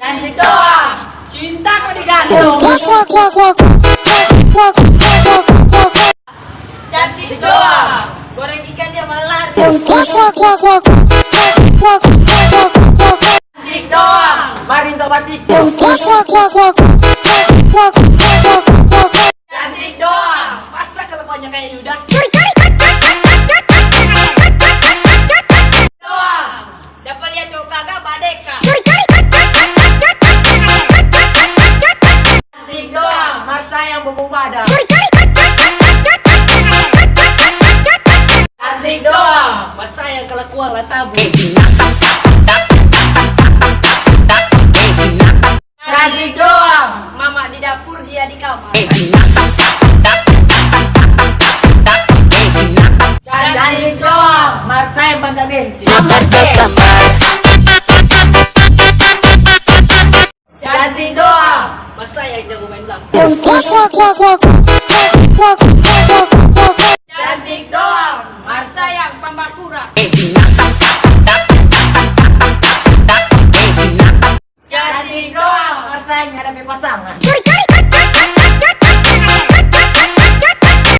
Cantik doang, cinta kok digantung. Cantik doang, goreng ikan dia malah lari. Cantik doang, marin tobat itu. Cantik doang, masa kelakuannya kayak Yudas. Doang, dapat lihat cowok kagak badeka. Cantik doang, Marsa yang bobo badan. Cantik doang, masa yang kelakuan lah tabu. Cantik doang, mama di dapur dia di kamar. Cantik doang, Marsa yang bangga bensin. Cantik doang, masa yang jago main belakang. Cantik doang, Marsa yang pembakuras. Cantik doang, Marsa yang hadapi pasangan.